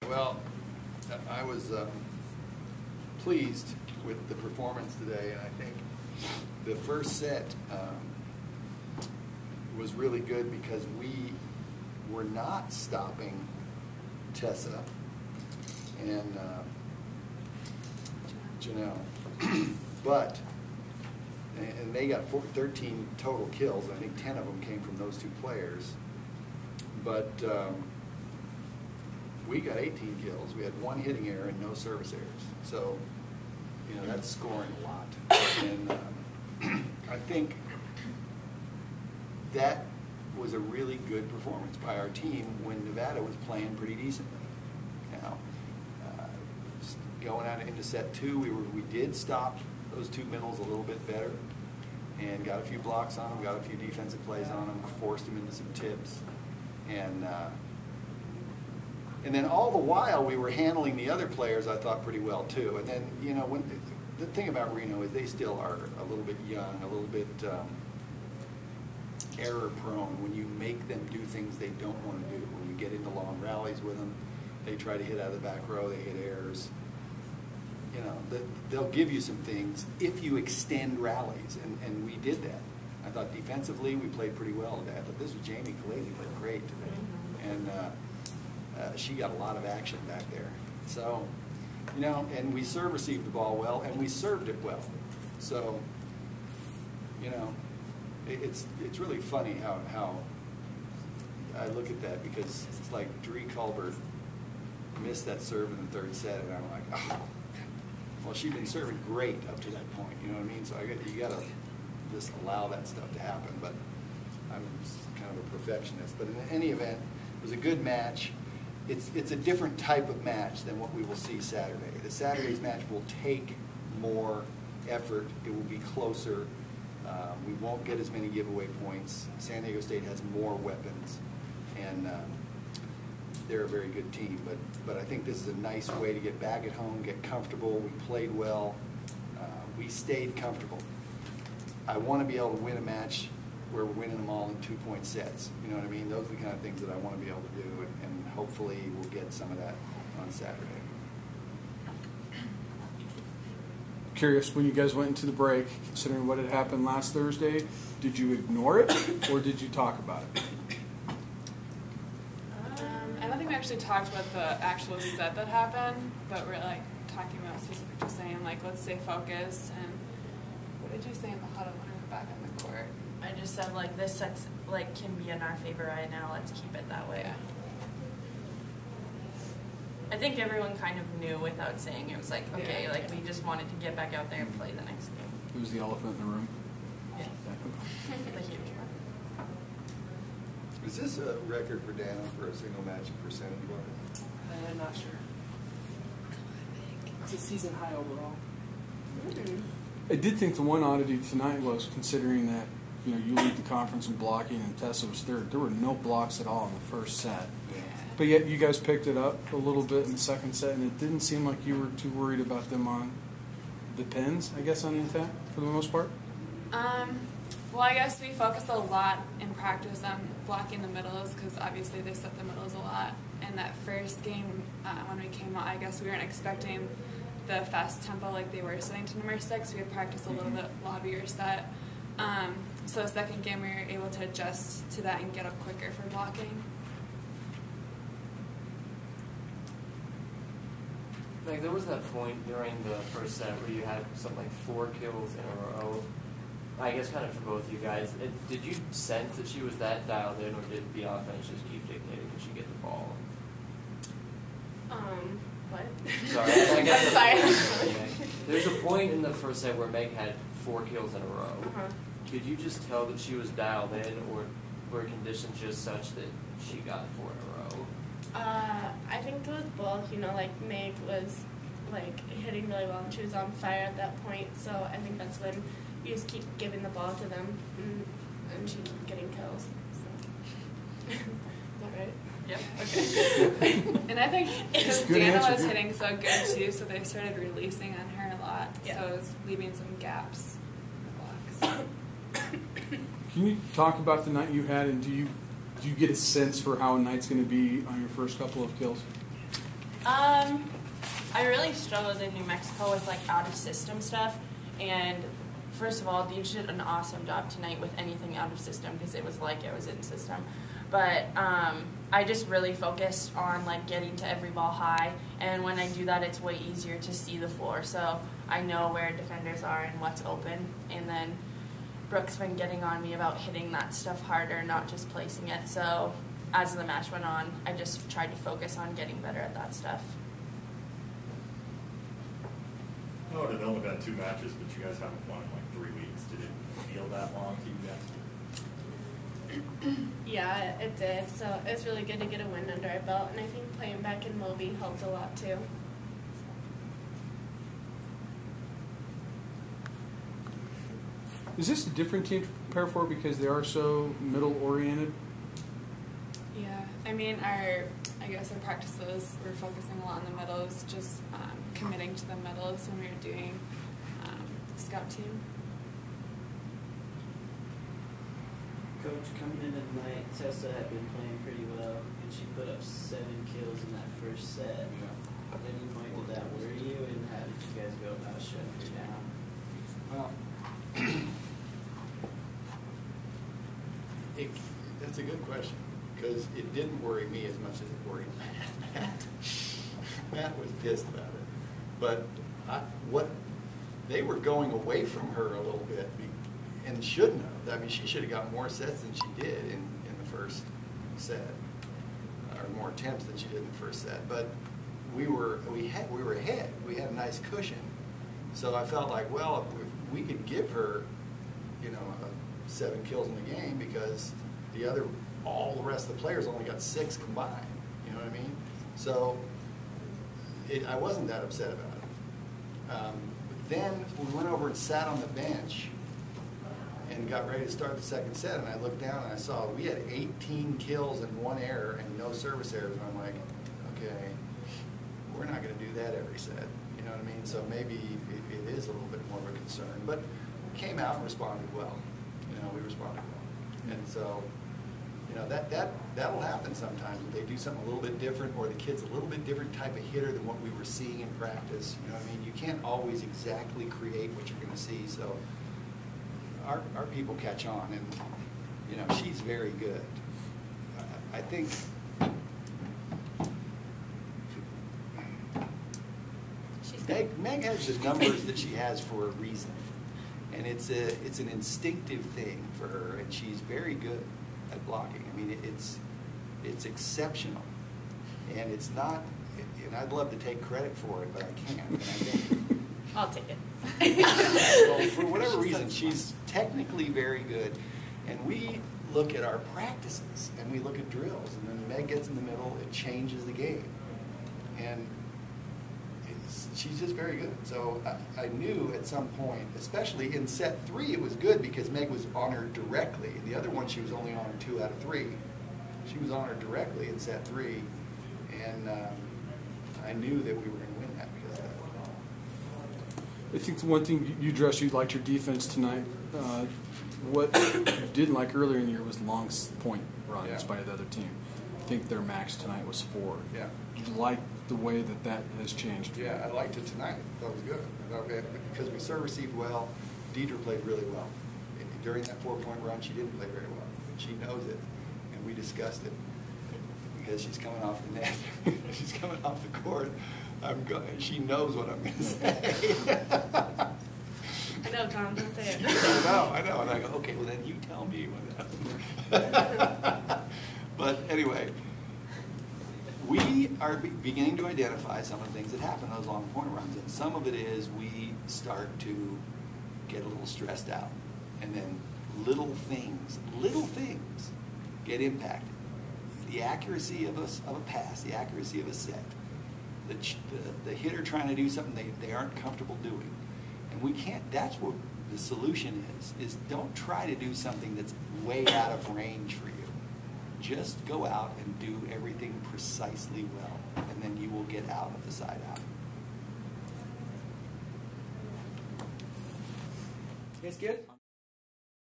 Well, I was pleased with the performance today, and I think the first set was really good because we were not stopping Tessa and Janelle, but and they got 13 total kills. I think 10 of them came from those two players, but we got 18 kills. We had one hitting error and no service errors. So, you know, that's scoring a lot. And I think that was a really good performance by our team when Nevada was playing pretty decently. Now, going out into set two, we did stop those two middles a little bit better and got a few blocks on them, got a few defensive plays on them, forced them into some tips. And then all the while we were handling the other players, I thought, pretty well too. And then, you know, when the thing about Reno is they still are a little bit young, a little bit error prone. When you make them do things they don't want to do, when you get into long rallies with them, they try to hit out of the back row, they hit errors. You know, they'll give you some things if you extend rallies, and we did that. I thought defensively we played pretty well today. I thought this was Jamie Kalezi played great today, and she got a lot of action back there. So, you know, and we received the ball well, and we served it well. So, you know, it's really funny how I look at that, because it's like Dree Culbert missed that serve in the third set, and I'm like, oh. Well, she'd been serving great up to that point, you know what I mean? So you got to just allow that stuff to happen. But I'm kind of a perfectionist. But in any event, it was a good match. It's a different type of match than what we will see Saturday. The Saturday's match will take more effort. It will be closer. We won't get as many giveaway points. San Diego State has more weapons, and they're a very good team, but I think this is a nice way to get back at home, get comfortable. We played well. We stayed comfortable. I want to be able to win a match where we're winning them all in 2-point sets. You know what I mean? Those are the kind of things that I want to be able to do, and hopefully we'll get some of that on Saturday. Curious, when you guys went into the break, considering what had happened last Thursday, did you ignore it or did you talk about it? I don't think we actually talked about the actual set that happened, but we're like talking about specific, just saying like, let's stay focused. And what did you say in the huddle when we were back on the court? I just said like, this set's like can be in our favor right now. Let's keep it that way. Yeah. I think everyone kind of knew without saying. It was like, okay, like we just wanted to get back out there and play the next game. Who's the elephant in the room? Yeah. The huge one. Is this a record for Dana for a single match percentage-wise? I'm not sure. It's a season high overall. I did think the one oddity tonight was, considering that, you know, you lead the conference in blocking and Tessa was third, there were no blocks at all in the first set. But yet you guys picked it up a little bit in the second set, and it didn't seem like you were too worried about them on the pins, I guess, on the attack for the most part? Well, I guess we focused a lot in practice on blocking the middles, because obviously they set the middles a lot. And that first game, when we came out, I guess we weren't expecting the fast tempo like they were setting to number 6. We had practiced a little bit lobbier set. So the second game we were able to adjust to that and get up quicker for blocking. Like, there was that point during the first set where you had something like 4 kills in a row. I guess kind of for both you guys. Did you sense that she was that dialed in, or did the offense just keep dictating that she get the ball? What? Sorry, I guess I'm sorry. There's a point in the first set where Meg had 4 kills in a row. Uh-huh. Could you just tell that she was dialed in, or were conditions just such that she got 4 in a row? I think it was both. You know, like Meg was like hitting really well and she was on fire at that point. So I think that's when you just keep giving the ball to them and she keep getting kills. So. Is that right? Yep. Okay. And I think because Dana was hitting so good too, so they started releasing on her a lot. Yeah. So it was leaving some gaps in the blocks. Can you talk about the night you had, and do you get a sense for how a night's going to be on your first couple of kills? I really struggled in New Mexico with like out of system stuff, and first of all, Deej did an awesome job tonight with anything out of system because it was like it was in system. But I just really focused on like getting to every ball high, and when I do that, it's way easier to see the floor. So I know where defenders are and what's open. And then Brooke's been getting on me about hitting that stuff harder, not just placing it. So as the match went on, I just tried to focus on getting better at that stuff. I know it had only been 2 matches, but you guys haven't won in like 3 weeks. Did it feel that long to you guys? Yeah, it did. So it was really good to get a win under our belt, and I think playing back in Moby helped a lot too. Is this a different team to prepare for because they are so middle oriented? Yeah, I mean, our practices, we're focusing a lot on the middles, just committing to the middles when we were doing scout team. Coach, coming into tonight, Tessa had been playing pretty well, and she put up 7 kills in that first set. At any point, did that worry you, and how did you guys go about shutting her down? Well, that's a good question, because it didn't worry me as much as it worried Matt. Matt was pissed about it. But they were going away from her a little bit, and shouldn't have. I mean, she should have got more sets than she did in the first set, or more attempts than she did in the first set. But we were ahead. We had a nice cushion, so I felt like, well, if we could give her, 7 kills in the game, because all the rest of the players only got 6 combined. You know what I mean? So I wasn't that upset about it. But then we went over and sat on the bench and got ready to start the second set, and I looked down and I saw we had 18 kills and 1 error and no service errors, and I'm like, okay, we're not going to do that every set. You know what I mean? So maybe it is a little bit more of a concern, but we came out and responded well. We responded well, and so that'll happen sometimes. If they do something a little bit different, or the kid's a little bit different type of hitter than what we were seeing in practice. You know what I mean? You can't always exactly create what you're going to see. So our people catch on, and she's very good. I think Meg has the numbers that she has for a reason, and it's an instinctive thing for her, and she's very good at blocking. I mean, it's exceptional, and it's not. And I'd love to take credit for it, but I can't. And I think I'll take it. well, for whatever reason, she's technically very good, and we look at our practices and we look at drills, and then Meg gets in the middle. It changes the game, and she's just very good. So I knew at some point, especially in set 3, it was good because Meg was on her directly. The other one, she was only on her 2 out of 3. She was on her directly in set 3, and I knew that we were going to win that because of that. I think the one thing you addressed, you liked your defense tonight. What you didn't like earlier in the year was long point runs by the other team. I think their max tonight was 4. Yeah. Did you like the way that has changed? Yeah, I liked it tonight. I thought it was good. I thought because we serve received well. Deidre played really well. During that 4-point run, she didn't play very well. She knows it, and we discussed it because she's coming off the net. She's coming off the court. She knows what I'm going to say. I know, Tom, don't say it. I know. And I go, okay, well then you tell me what happened. But anyway, we are beginning to identify some of the things that happen in those long point runs. And some of it is we start to get a little stressed out. And then little things get impacted. The accuracy of a pass, the accuracy of a set, the hitter trying to do something they aren't comfortable doing. And we can't, that's what the solution is don't try to do something that's way out of range for you. Just go out and do everything precisely well, and then you will get out of the side out. You guys good?